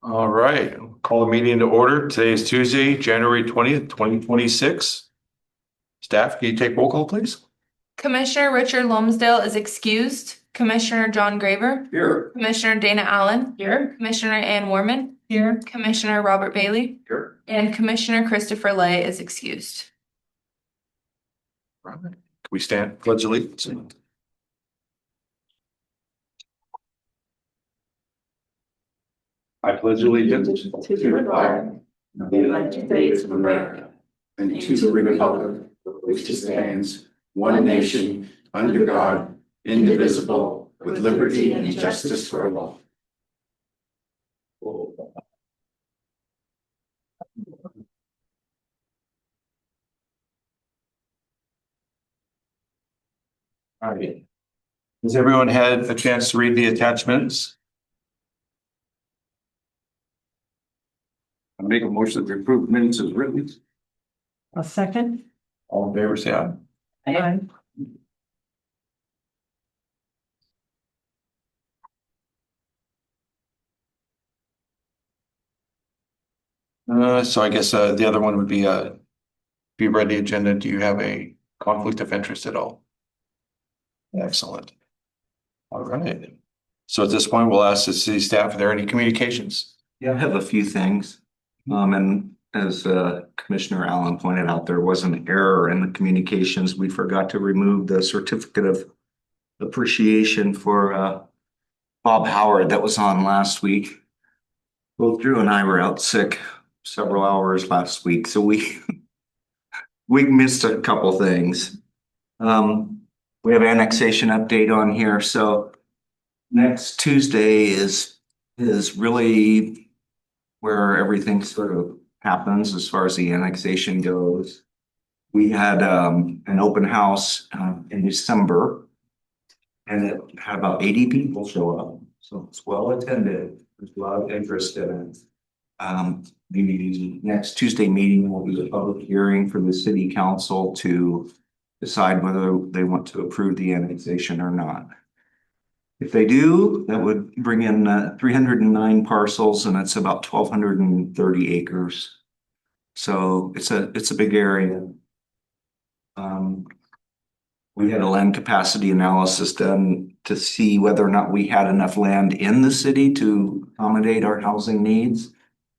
All right, call the meeting to order. Today is Tuesday, January 20th, 2026. Staff, can you take roll call, please? Commissioner Richard Lomsdale is excused. Commissioner John Graver. Here. Commissioner Dana Allen. Here. Commissioner Ann Warman. Here. Commissioner Robert Bailey. Here. And Commissioner Christopher Lay is excused. All right. Can we stand, pledge allegiance? I pledge allegiance To the flag of the United States of America and to the republic for which it stands, one nation, under God, indivisible, with liberty and justice for all. All right. Has everyone had a chance to read the attachments? I make a motion that we approve minutes as written. A second. All in favor, say aye. Aye. So I guess the other one would be if you read the agenda, do you have a conflict of interest at all? Excellent. All right. So at this point, we'll ask the city staff if there are any communications. Yeah, I have a few things. And as Commissioner Allen pointed out, there was an error in the communications. We forgot to remove the certificate of appreciation for Bob Howard that was on last week. Both Drew and I were out sick several hours last week, so we missed a couple things. We have annexation update on here. So next Tuesday is really where everything sort of happens as far as the annexation goes. We had an open house in December, and it had about 80 people show up. So it's well attended. There's a lot of interest in it. The next Tuesday meeting will be a public hearing for the city council to decide whether they want to approve the annexation or not. If they do, that would bring in 309 parcels, and it's about 1,230 acres. So it's a big area. We had a land capacity analysis done to see whether or not we had enough land in the city to accommodate our housing needs.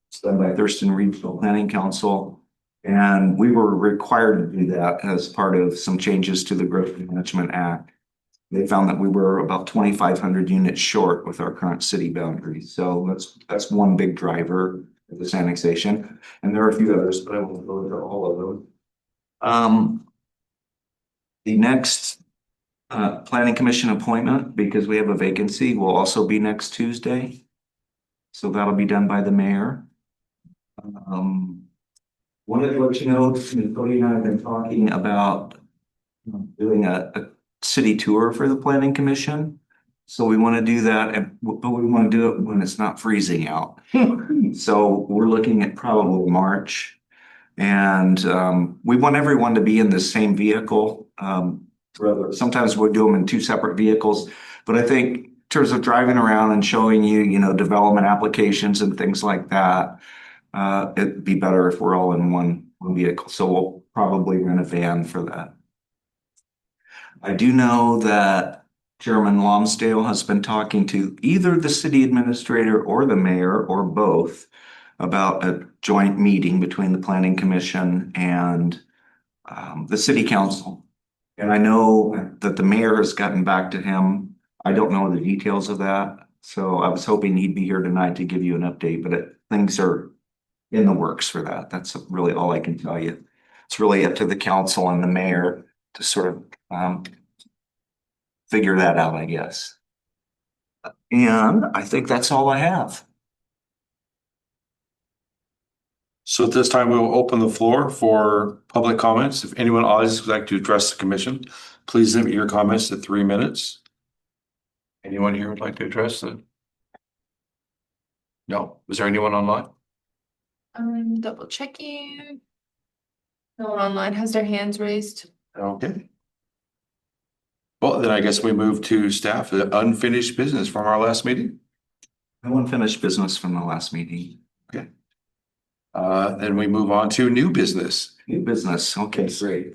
It's done by Thurston Regional Planning Council. And we were required to do that as part of some changes to the Growth Management Act. They found that we were about 2,500 units short with our current city boundaries. So that's one big driver of this annexation. And there are a few others, but I won't go into all of them. The next Planning Commission appointment, because we have a vacancy, will also be next Tuesday. So that'll be done by the mayor. Wanted to let you know, Cody and I have been talking about doing a city tour for the Planning Commission. So we want to do that, but we want to do it when it's not freezing out. So we're looking at probably March. And we want everyone to be in the same vehicle. Sometimes we'll do them in two separate vehicles, but I think in terms of driving around and showing you, development applications and things like that, it'd be better if we're all in one vehicle. So we'll probably rent a van for that. I do know that Chairman Lomsdale has been talking to either the city administrator or the mayor or both about a joint meeting between the Planning Commission and the city council. And I know that the mayor has gotten back to him. I don't know the details of that. So I was hoping he'd be here tonight to give you an update, but things are in the works for that. That's really all I can tell you. It's really up to the council and the mayor to sort of figure that out, I guess. And I think that's all I have. So at this time, we will open the floor for public comments. If anyone else would like to address the commission, please limit your comments to 3 minutes. Anyone here would like to address it? No. Is there anyone online? I'm double checking. No one online has their hands raised. Okay. Well, then I guess we move to staff, the unfinished business from our last meeting. No unfinished business from the last meeting. Then we move on to new business. New business, okay, great.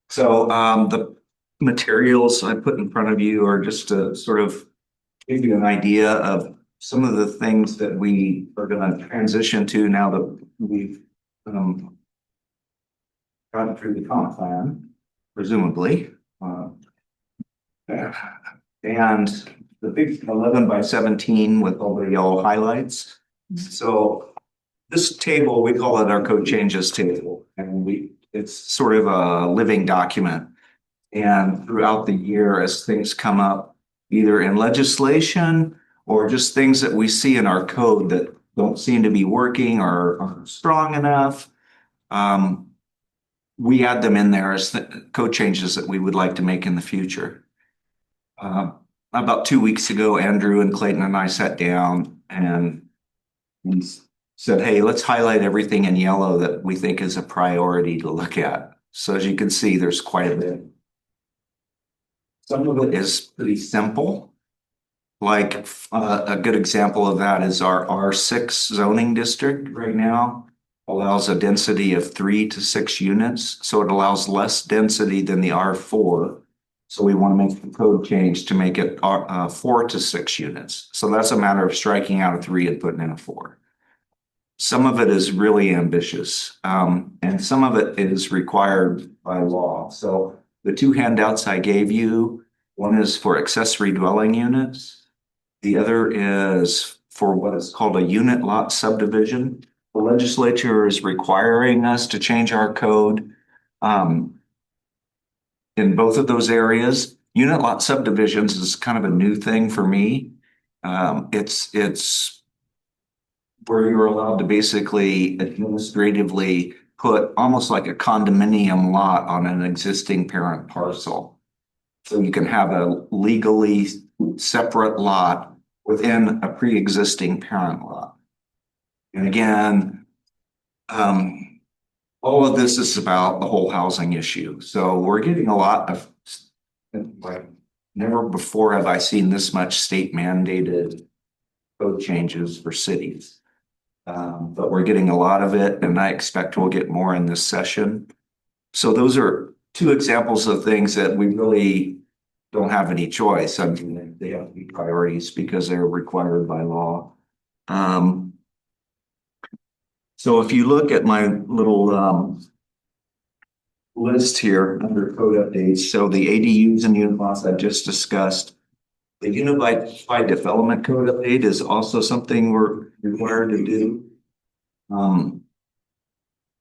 So the materials I put in front of you are just to sort of give you an idea of some of the things that we are gonna transition to now that we've gotten through the comp plan, presumably. And the big 11 by 17 with all the yellow highlights. So this table, we call it our code changes table, and it's sort of a living document. And throughout the year, as things come up, either in legislation or just things that we see in our code that don't seem to be working or aren't strong enough, we add them in there as the code changes that we would like to make in the future. About 2 weeks ago, Andrew and Clayton and I sat down and we said, hey, let's highlight everything in yellow that we think is a priority to look at. So as you can see, there's quite a bit. Some of it is pretty simple. Like a good example of that is our R6 zoning district right now allows a density of 3 to 6 units. So it allows less density than the R4. So we want to make the code change to make it 4 to 6 units. So that's a matter of striking out a 3 and putting in a 4. Some of it is really ambitious, and some of it is required by law. So the 2 handouts I gave you, one is for accessory dwelling units. The other is for what is called a unit lot subdivision. The legislature is requiring us to change our code in both of those areas. Unit lot subdivisions is kind of a new thing for me. It's where you're allowed to basically administratively put almost like a condominium lot on an existing parent parcel. So you can have a legally separate lot within a pre-existing parent lot. And again, all of this is about the whole housing issue. So we're getting a lot of, like, never before have I seen this much state mandated code changes for cities. But we're getting a lot of it, and I expect we'll get more in this session. So those are 2 examples of things that we really don't have any choice. I mean, they have to be priorities because they're required by law. So if you look at my little list here under code updates, so the ADUs and unit lots I just discussed, the Unified Development Code update is also something we're required to do.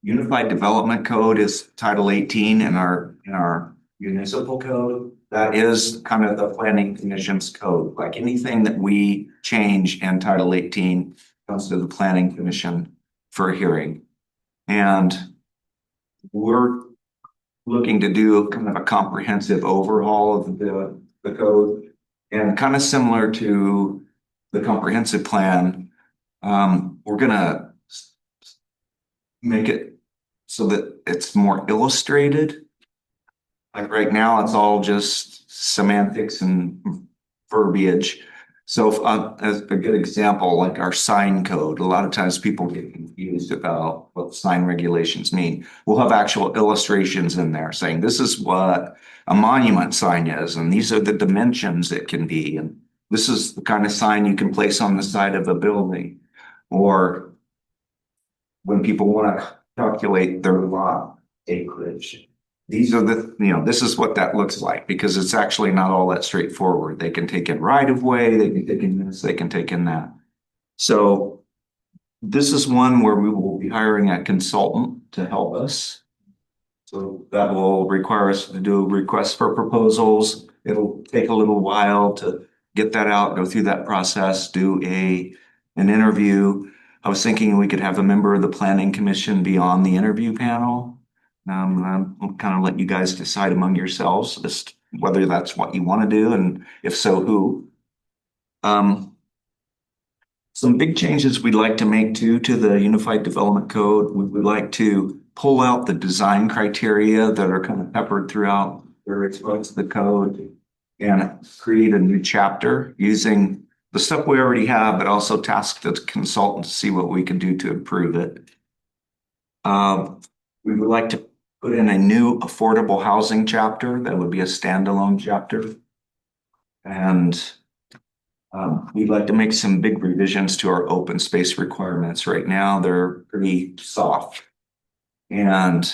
Unified Development Code is Title 18 in our municipal code. That is kind of the Planning Commission's code. Like anything that we change in Title 18 comes to the Planning Commission for a hearing. And we're looking to do kind of a comprehensive overhaul of the code. And kind of similar to the comprehensive plan, we're gonna make it so that it's more illustrated. Like right now, it's all just semantics and verbiage. So as a good example, like our sign code, a lot of times people get confused about what sign regulations mean. We'll have actual illustrations in there saying this is what a monument sign is, and these are the dimensions it can be, and this is the kind of sign you can place on the side of a building. Or when people want to calculate their lot acreage, these are this is what that looks like, because it's actually not all that straightforward. They can take in right of way, they can take in this, they can take in that. So this is one where we will be hiring a consultant to help us. So that will require us to do a request for proposals. It'll take a little while to get that out, go through that process, do an interview. I was thinking we could have a member of the Planning Commission be on the interview panel. I'll kind of let you guys decide among yourselves as to whether that's what you want to do, and if so, who. Some big changes we'd like to make to the Unified Development Code. We would like to pull out the design criteria that are kind of peppered throughout various parts of the code and create a new chapter using the stuff we already have, but also task the consultant to see what we can do to improve it. We would like to put in a new affordable housing chapter that would be a standalone chapter. And we'd like to make some big revisions to our open space requirements. Right now, they're pretty soft. And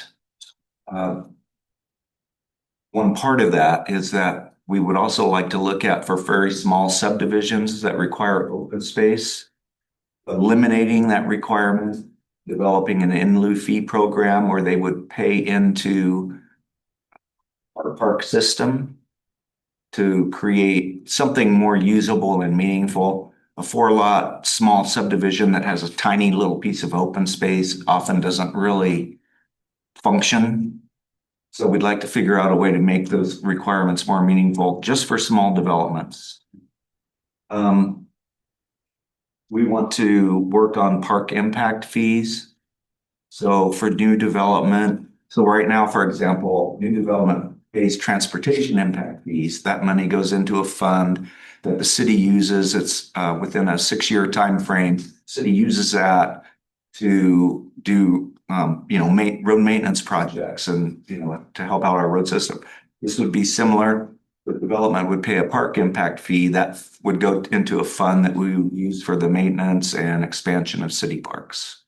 one part of that is that we would also like to look at for very small subdivisions that require open space, eliminating that requirement, developing an in lieu fee program where they would pay into our park system to create something more usable and meaningful. A 4-lot small subdivision that has a tiny little piece of open space often doesn't really function. So we'd like to figure out a way to make those requirements more meaningful just for small developments. We want to work on park impact fees. So for new development, so right now, for example, new development pays transportation impact fees. That money goes into a fund that the city uses. It's within a 6-year time frame. City uses that to do road maintenance projects and to help out our road system. This would be similar. The development would pay a park impact fee that would go into a fund that we would use for the maintenance and expansion of city parks.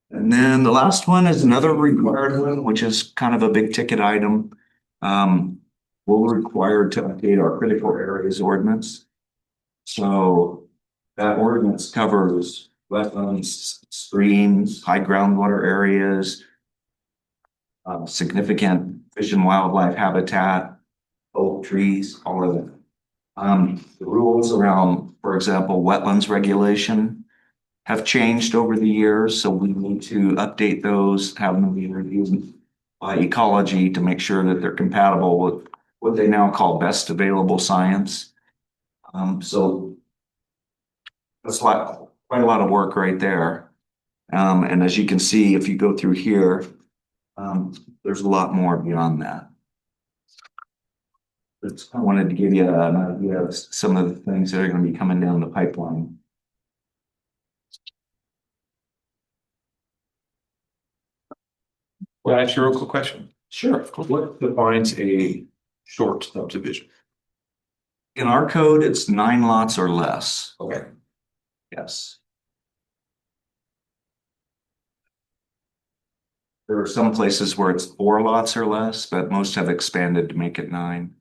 And then the last one is another required one, which is kind of a big ticket item. We're required to update our critical areas ordinance. So that ordinance covers wetlands, streams, high groundwater areas, significant fish and wildlife habitat, oak trees, all of that. The rules around, for example, wetlands regulation have changed over the years, so we need to update those, have them be reviewed by ecology to make sure that they're compatible with what they now call best available science. So that's quite a lot of work right there. And as you can see, if you go through here, there's a lot more beyond that. I wanted to give you an idea of some of the things that are going to be coming down the pipeline. Well, that's your real quick question. Sure, of course. What defines a short subdivision? In our code, it's 9 lots or less. Okay. Yes. There are some places where it's 4 lots or less, but most have expanded to make it 9.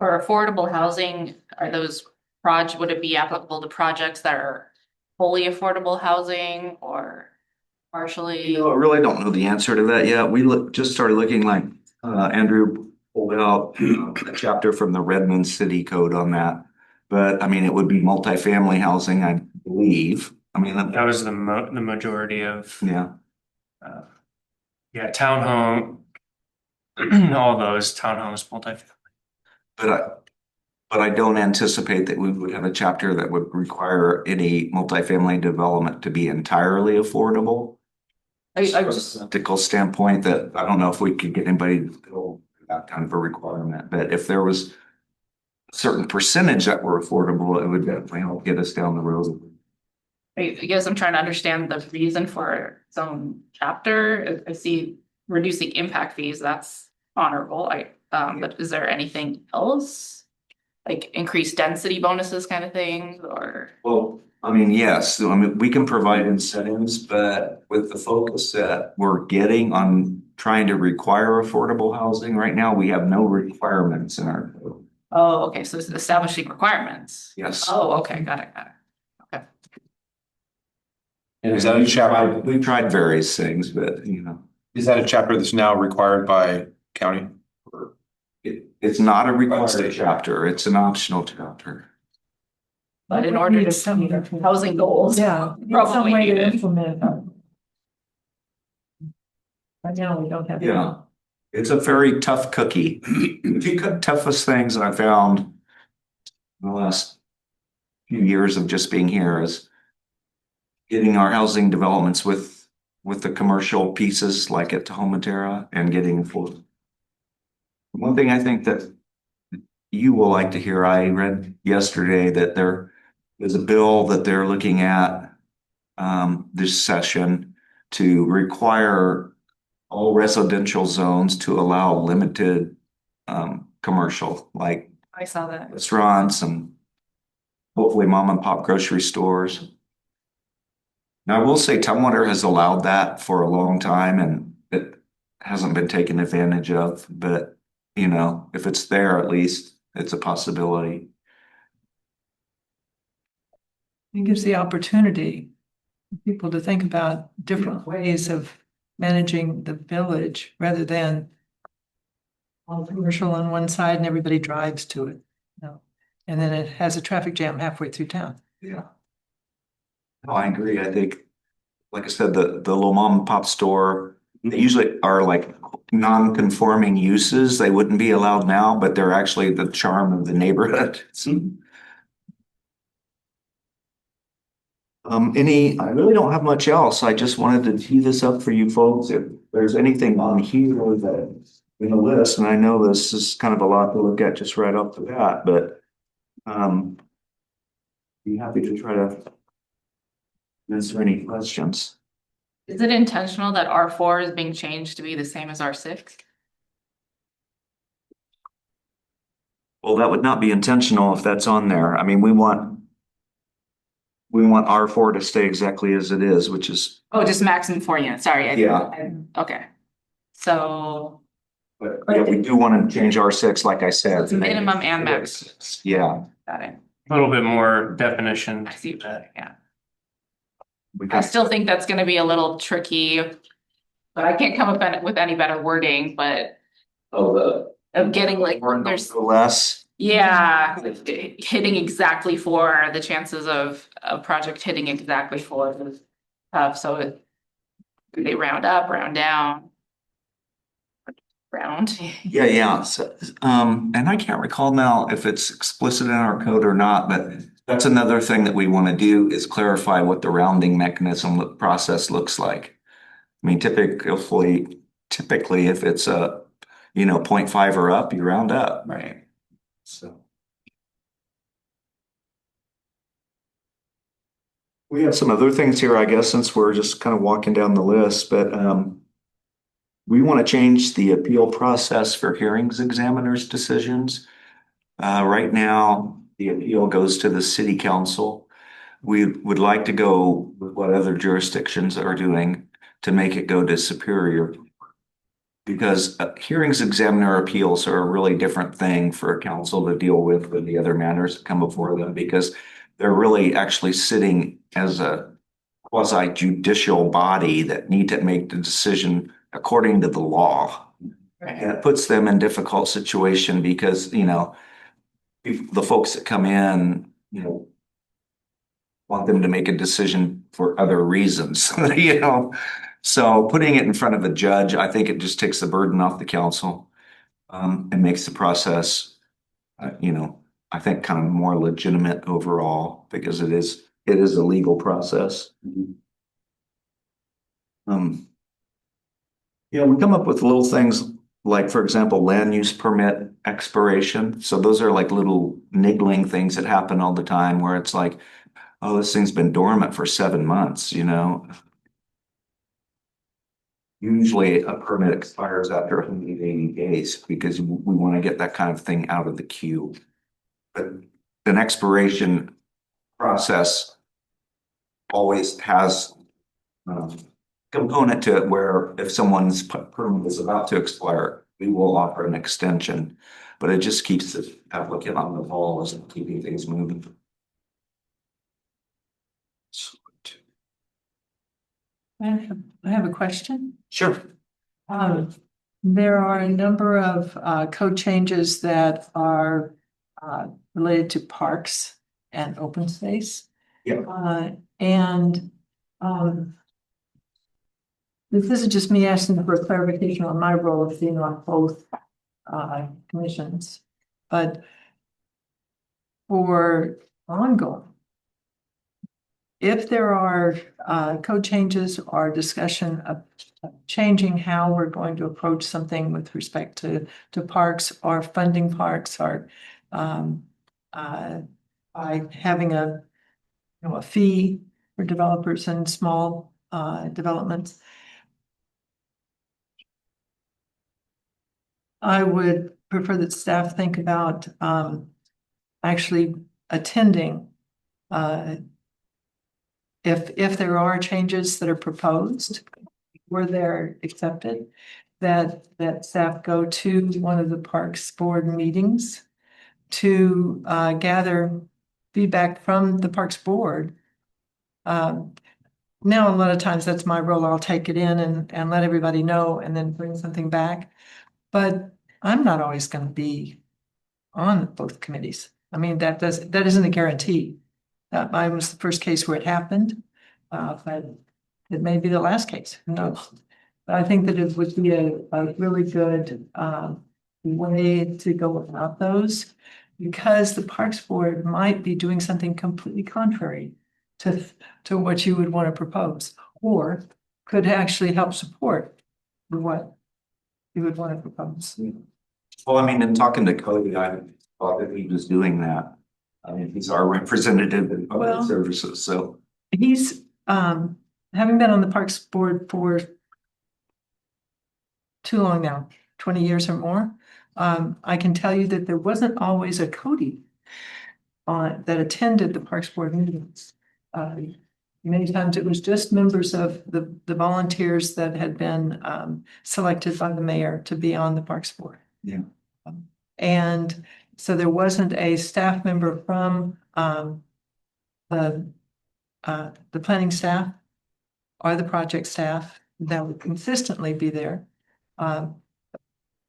For affordable housing, are those would it be applicable to projects that are fully affordable housing or partially? I really don't know the answer to that yet. We just started looking like Andrew pulled out a chapter from the Redmond City Code on that. But I mean, it would be multifamily housing, I believe. I mean, That was the majority of, yeah. Townhome, all those townhomes, multifamily. But I don't anticipate that we would have a chapter that would require any multifamily development to be entirely affordable. I From a just, practical standpoint, that I don't know if we could get anybody to fill that kind of a requirement, but if there was a certain percentage that were affordable, it would definitely help get us down the road. I guess I'm trying to understand the reason for some chapter. I see reducing impact fees, that's honorable. But is there anything else? Like increased density bonuses kind of thing, or? Well, I mean, yes, I mean, we can provide incentives, but with the focus that we're getting on trying to require affordable housing right now, we have no requirements in our code. Oh, okay, so it's establishing requirements. Yes. Oh, okay, got it. Okay. And is that a chapter, We've tried various things, but is that a chapter that's now required by county? it's not a required state. chapter, it's an optional chapter. But in order to meet our housing goals. Yeah. Probably Some way need to it. implement it. Right now, we don't have. Yeah. It's a very tough cookie. The toughest things I found in the last few years of just being here is getting our housing developments with with the commercial pieces like at Tahoma Terra and getting full. One thing I think that you will like to hear, I read yesterday that there is a bill that they're looking at this session to require all residential zones to allow limited commercial, like I saw that. restaurants and hopefully mom and pop grocery stores. Now, I will say Tumwater has allowed that for a long time and it hasn't been taken advantage of, but you know, if it's there, at least it's a possibility. It gives the opportunity for people to think about different ways of managing the village rather than all commercial on one side and everybody drives to it. No. And then it has a traffic jam halfway through town. Yeah. No, I agree. I think, like I said, the little mom and pop store, they usually are like non-conforming uses. They wouldn't be allowed now, but they're actually the charm of the neighborhood. I really don't have much else. I just wanted to tee this up for you folks. If there's anything on here that in the list, and I know this is kind of a lot to look at just right off the bat, but be happy to try to answer any questions. Is it intentional that R4 is being changed to be the same as R6? Well, that would not be intentional if that's on there. I mean, we want R4 to stay exactly as it is, which is, Oh, just maximum 4 units, sorry. Yeah. Okay. So but yeah, we do want to change R6, like I said. it's minimum and max. Yeah. Got it. A little bit more definition. I see what you're saying, yeah. We I got still think that's gonna be a little tricky. But I can't come up with any better wording, but of getting like, there's, less. yeah, hitting exactly for the chances of a project hitting exactly for is tough, so they round up, round down. Round. Yeah. So, and I can't recall now if it's explicit in our code or not, but that's another thing that we want to do is clarify what the rounding mechanism process looks like. I mean, typically, if it's a, 0.5 or up, you round up. Right. So. We have some other things here, I guess, since we're just kind of walking down the list, but we want to change the appeal process for hearings examiners' decisions. Right now, the appeal goes to the city council. We would like to go with what other jurisdictions are doing to make it go to Superior. Because hearings examiner appeals are a really different thing for a council to deal with than the other matters that come before them, because they're really actually sitting as a quasi judicial body that need to make the decision according to the law. And it puts them in difficult situation because, the folks that come in, want them to make a decision for other reasons, So putting it in front of a judge, I think it just takes the burden off the council, and makes the process, I think kind of more legitimate overall because it is a legal process. We come up with little things like, for example, land use permit expiration. So those are like little niggling things that happen all the time where it's like, oh, this thing's been dormant for 7 months, Usually a permit expires after 180 days because we want to get that kind of thing out of the queue. But an expiration process always has component to it where if someone's permit is about to expire, we will offer an extension, but it just keeps the applicant on the ball as keeping things moving. I have a question. Sure. There are a number of code changes that are related to parks and open space. Yeah. And this is just me asking for clarification on my role of being on both commissions, but for ongoing, if there are code changes or discussion of changing how we're going to approach something with respect to parks or funding parks or by having a fee for developers and small developments. I would prefer that staff think about actually attending if there are changes that are proposed, where they're accepted, that staff go to one of the Parks Board meetings to gather feedback from the Parks Board. Now, a lot of times that's my role. I'll take it in and let everybody know and then bring something back. But I'm not always going to be on both committees. I mean, that isn't a guarantee. Mine was the first case where it happened, but it may be the last case. Who knows? But I think that it would be a really good way to go about those, because the Parks Board might be doing something completely contrary to what you would want to propose, or could actually help support what you would want to propose. Well, I mean, in talking to Cody, I thought that he was doing that. I mean, he's our representative in public Well- services, so. He's having been on the Parks Board for too long now, 20 years or more. I can tell you that there wasn't always a Cody that attended the Parks Board meetings. Many times it was just members of the volunteers that had been selected by the mayor to be on the Parks Board. Yeah. And so there wasn't a staff member from the planning staff or the project staff that would consistently be there. But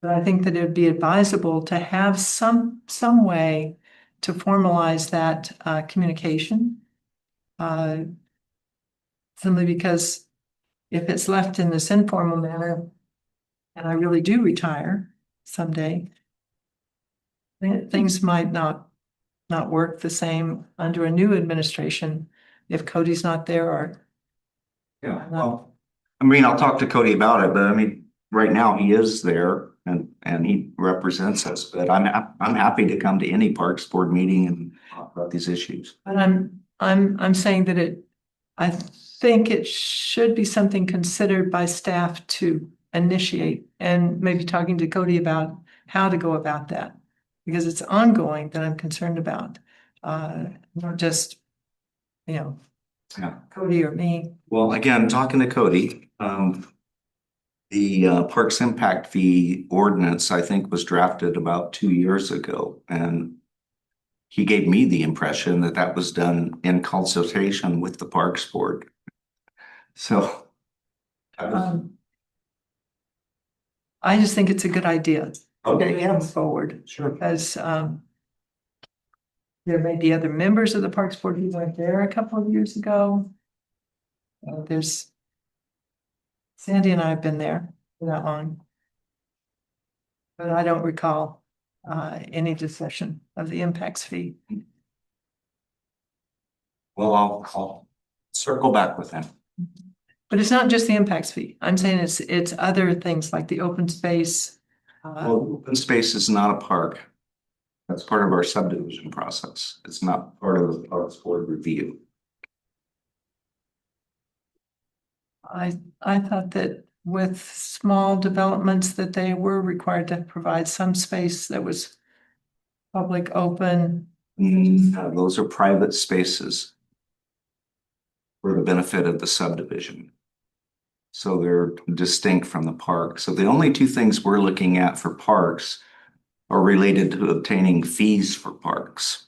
I think that it'd be advisable to have some way to formalize that communication. Simply because if it's left in this informal manner, and I really do retire someday, things might not work the same under a new administration if Cody's not there or. Yeah, well, I mean, I'll talk to Cody about it, but I mean, right now he is there and he represents us, but I'm happy to come to any Parks Board meeting and talk about these issues. But I'm saying that I think it should be something considered by staff to initiate, and maybe talking to Cody about how to go about that. Because it's ongoing that I'm concerned about, not just, Yeah. Cody or me. Well, again, talking to Cody, the Parks Impact Fee ordinance, I think, was drafted about 2 years ago, and he gave me the impression that that was done in consultation with the Parks Board. So. I just think it's a good idea. Okay, yeah. Move forward, Sure. because there may be other members of the Parks Board who weren't there a couple of years ago. There's Sandy and I have been there for that long. But I don't recall any discussion of the impacts fee. Well, I'll circle back with him. But it's not just the impacts fee. I'm saying it's other things like the open space. Well, open space is not a park. That's part of our subdivision process. It's not part of the Parks Board review. I thought that with small developments that they were required to provide some space that was public, open. Those are private spaces for the benefit of the subdivision. So they're distinct from the park. So the only two things we're looking at for parks are related to obtaining fees for parks.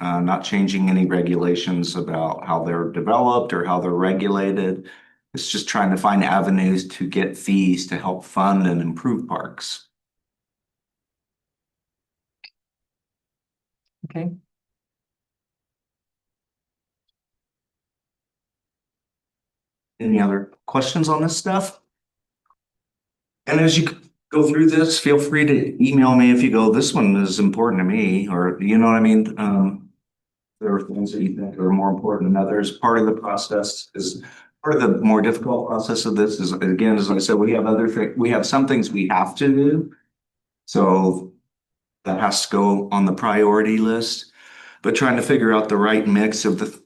Not changing any regulations about how they're developed or how they're regulated. It's just trying to find avenues to get fees to help fund and improve parks. Okay. Any other questions on this stuff? And as you go through this, feel free to email me if you go, this one is important to me, or you know what I mean? there are things that you think are more important than others. Part of the process is, part of the more difficult process of this is, again, as I said, we have some things we have to do. So that has to go on the priority list, but trying to figure out the right mix of the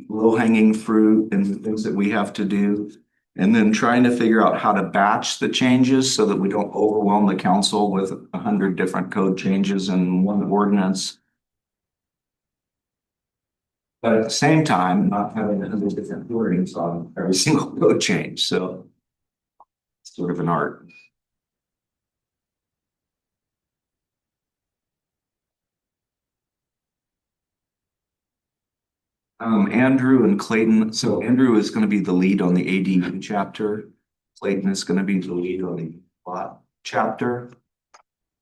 low hanging fruit and the things that we have to do. And then trying to figure out how to batch the changes so that we don't overwhelm the council with 100 different code changes in one ordinance. But at the same time, not having 100 different wordings on every single code change. So it's sort of an art. Andrew and Clayton. So Andrew is going to be the lead on the ADU chapter. Clayton is going to be the lead on the plot chapter.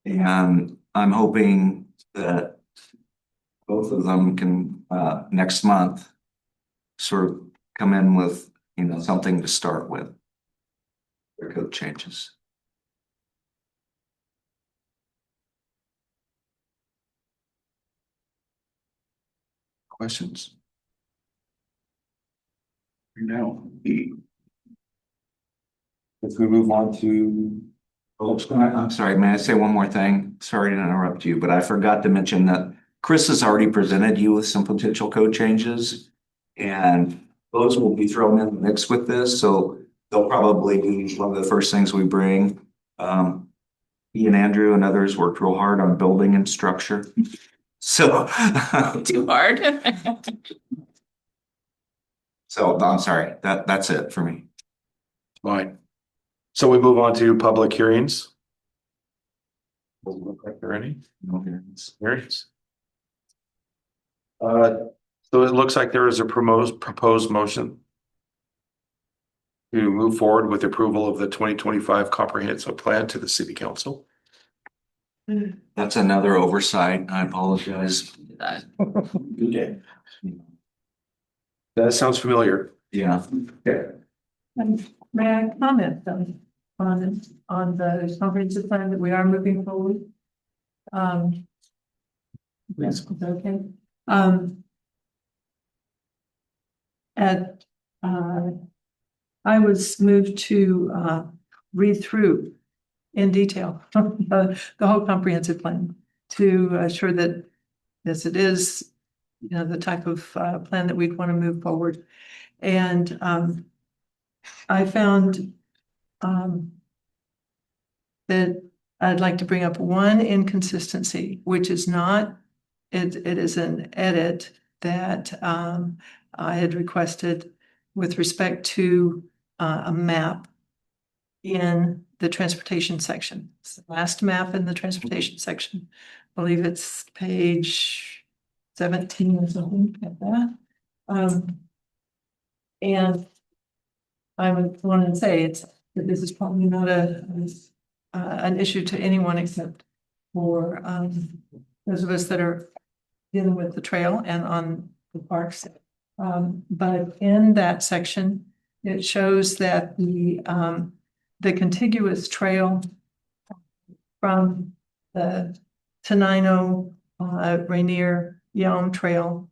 And I'm hoping that both of them can, next month, sort of come in with, something to start with. Their code changes. Questions? No. If we move on to. Oh, I'm sorry, may I say one more thing? Sorry to interrupt you, but I forgot to mention that Chris has already presented you with some potential code changes. And those will be thrown in the mix with this, so they'll probably be one of the first things we bring. He and Andrew and others worked real hard on building and structure. So. Too hard. So I'm sorry, that's it for me. Fine. So we move on to public hearings. Doesn't look like there are any. No hearings. Hearings. So it looks like there is a proposed motion to move forward with approval of the 2025 comprehensive plan to the city council. That's another oversight. I apologize. Okay. That sounds familiar. Yeah. And may I comment on the comprehensive plan that we are moving forward? Yes, okay. I was moved to read through in detail the whole comprehensive plan to assure that, yes, it is, the type of plan that we'd want to move forward. And I found that I'd like to bring up one inconsistency, which is not, it is an edit that I had requested with respect to a map in the transportation section. It's the last map in the transportation section. I believe it's page 17 or something like that. And I would want to say that this is probably not an issue to anyone except for those of us that are dealing with the trail and on the parks. But in that section, it shows that the contiguous trail from the Tenino, Rainier, Yelm Trail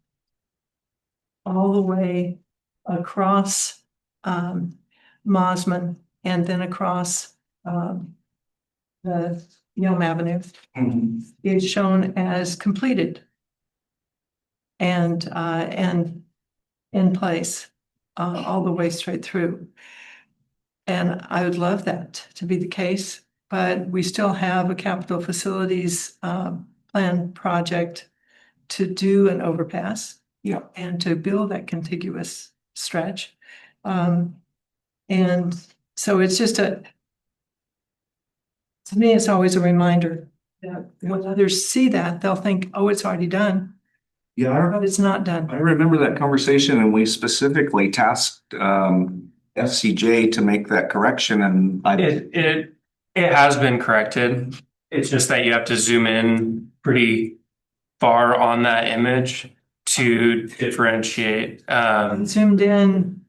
all the way across Mosman and then across the Yelm Avenue is shown as completed and in place all the way straight through. And I would love that to be the case, but we still have a capital facilities plan project to do an overpass. Yeah. And to build that contiguous stretch. And so it's just to me, it's always a reminder that when others see that, they'll think, oh, it's already done. Yeah, But it's not done. I remember that conversation, and we specifically tasked FCJ to make that correction, and It has been corrected. It's just that you have to zoom in pretty far on that image to differentiate. Zoomed in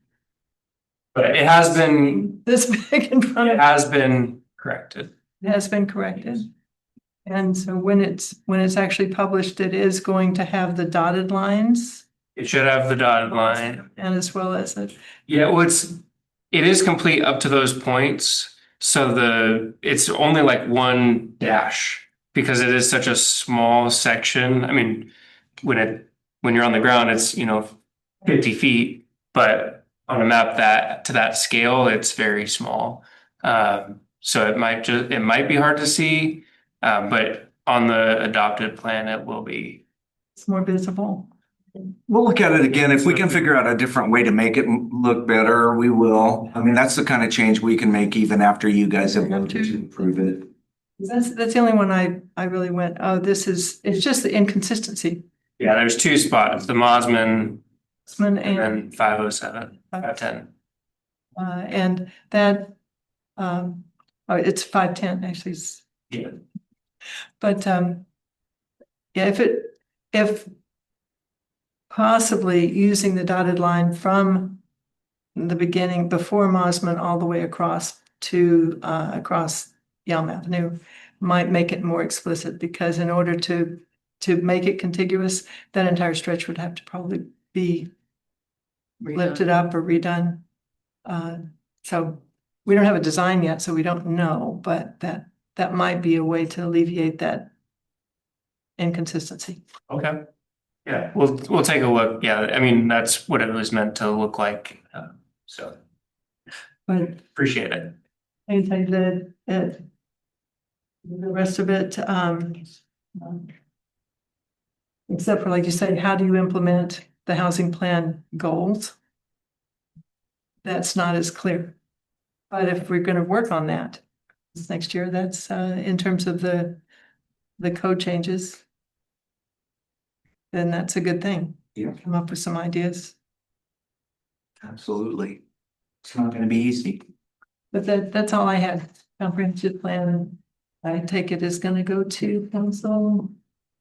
But it has been this big in front of corrected. it has been corrected. And so when it's actually published, it is going to have the dotted lines It should have the dotted line. and as well as it. Yeah, well, it is complete up to those points. So it's only like one dash because it is such a small section. I mean, when you're on the ground, it's, 50 feet, but on a map to that scale, it's very small. So it might be hard to see, but on the adopted plan, it will be. It's more visible. We'll look at it again. If we can figure out a different way to make it look better, we will. I mean, that's the kind of change we can make even after you guys have worked to improve it. That's the only one I really went, oh, it's just the inconsistency. Yeah, there's two spots, the Mosman And, and then 507, 510. and that, oh, it's 510 actually. Yeah. But, yeah, if possibly using the dotted line from the beginning before Mosman all the way across to, across Yelm Avenue might make it more explicit, because in order to make it contiguous, that entire stretch would have to probably be lifted up or redone. So we don't have a design yet, so we don't know, but that might be a way to alleviate that inconsistency. Okay. Yeah, we'll take a look. Yeah, I mean, that's what it was meant to look like. So But appreciate it. I can tell you that the rest of it, except for, like you said, how do you implement the housing plan goals? That's not as clear. But if we're going to work on that this next year, that's in terms of the code changes, then that's a good thing. Yeah. Come up with some ideas. Absolutely. It's not gonna be easy. But that's all I had. Comprehensive plan, I take it is gonna go to council.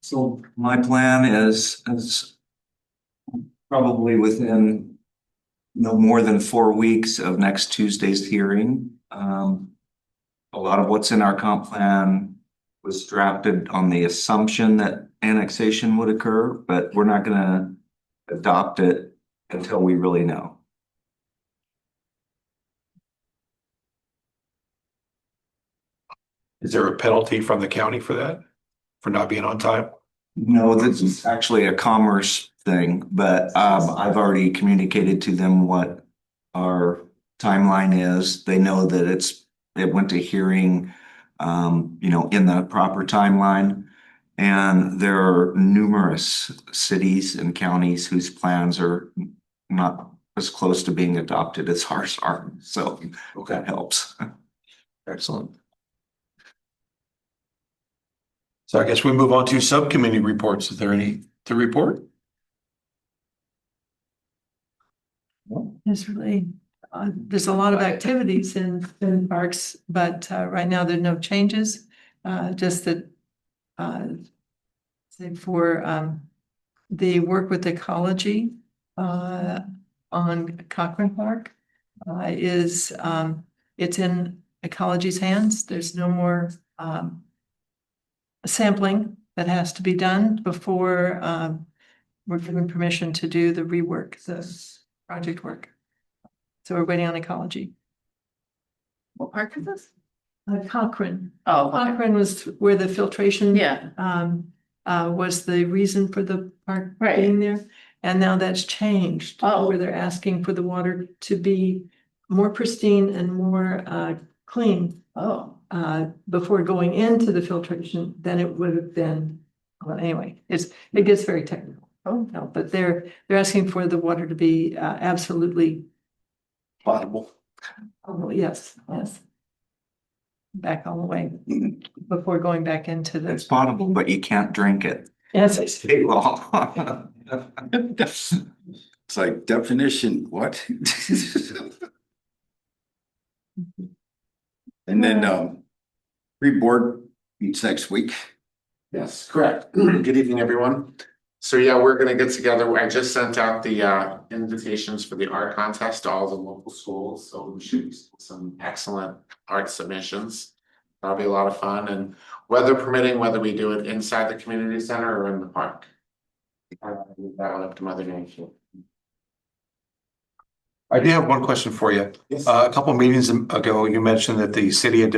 So my plan is probably within no more than 4 weeks of next Tuesday's hearing. A lot of what's in our comp plan was drafted on the assumption that annexation would occur, but we're not gonna adopt it until we really know. Is there a penalty from the county for that? For not being on time? No, this is actually a commerce thing, but I've already communicated to them what our timeline is. They know that it went to hearing, in the proper timeline. And there are numerous cities and counties whose plans are not as close to being adopted as ours are. So that helps. Excellent. So I guess we move on to subcommittee reports. Is there any to report? There's really, there's a lot of activities in parks, but right now there are no changes. Just that, say for the work with ecology on Cochrane Park is it's in ecology's hands. There's no more sampling that has to be done before we're given permission to do the rework, the project work. So we're waiting on ecology. What park is this? Cochrane. Oh, okay. Cochrane was where the filtration. Yeah. Was the reason for the park Right. being there. And now that's changed. Oh. Where they're asking for the water to be more pristine and more clean. Oh, Before going into the filtration than it would have been. Well, anyway, it gets very technical. Oh. No, but they're asking for the water to be absolutely, Potable. oh, yes. Back all the way before going back into It's the. potable, but you can't drink it. Yes, State law. It's like definition, what? And then, pre-board meets next week. Yes, correct. Good evening, everyone. So yeah, we're gonna get together. I just sent out the invitations for the art contest to all the local schools, so we should get some excellent art submissions. That'll be a lot of fun, and weather permitting, whether we do it inside the community center or in the park. I'll leave that one up to Mother Nature. I do have one question for you. Yes. A couple meetings ago, you mentioned that the city had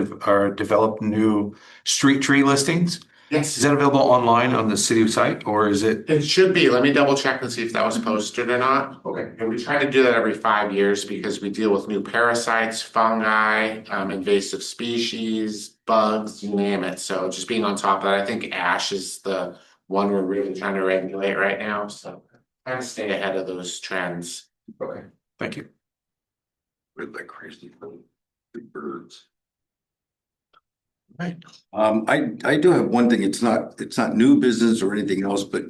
developed new street tree listings. Yes. Is that available online on the city site, or is it? It should be. Let me double check and see if that was posted or not. Okay. And we try to do that every 5 years because we deal with new parasites, fungi, invasive species, bugs, you name it. So just being on top of that, I think ash is the one we're really trying to regulate right now. So trying to stay ahead of those trends. Okay, thank you. With like crazy big birds. Right. I do have one thing. It's not new business or anything else, but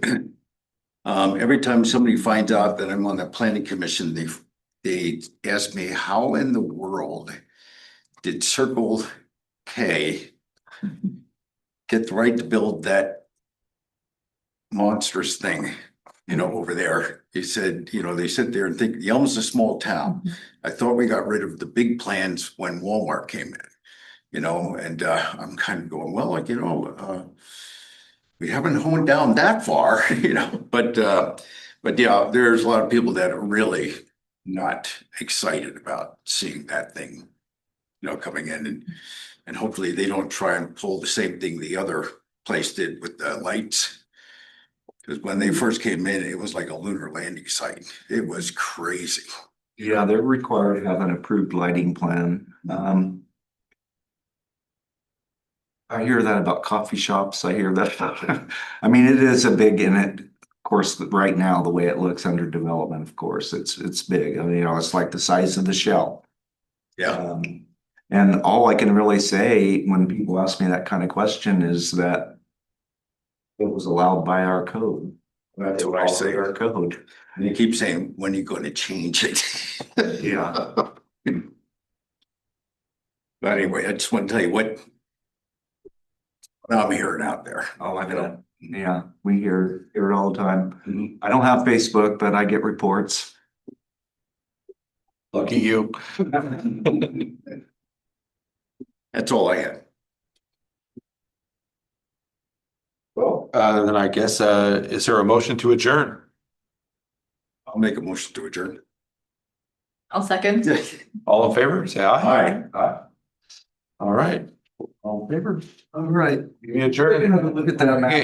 every time somebody finds out that I'm on the planning commission, they ask me, how in the world did Circle K get the right to build that monstrous thing, over there? He said, they sit there and think Yelm's a small town. I thought we got rid of the big plans when Walmart came in. And I'm kind of going, well, we haven't honed down that far, but yeah, there's a lot of people that are really not excited about seeing that thing, coming in, and hopefully they don't try and pull the same thing the other place did with the lights. Because when they first came in, it was like a lunar landing site. It was crazy. Yeah, they're required to have an approved lighting plan. I hear that about coffee shops. I hear that. I mean, it is a big, and it, of course, right now, the way it looks under development, of course, it's big. I mean, it's like the size of the shell. Yeah. And all I can really say when people ask me that kind of question is that it was allowed by our code. That's what I say. Our code. And they keep saying, when are you going to change it? Yeah. But anyway, I just want to tell you what I'm hearing out there. Oh, I bet. Yeah, we hear it all the time. I don't have Facebook, but I get reports. Lucky you. That's all I had. Well, then I guess, is there a motion to adjourn? I'll make a motion to adjourn. I'll second. All in favor, say aye. Aye. Aye. All right. All in favor? All right. We adjourn. Look at that.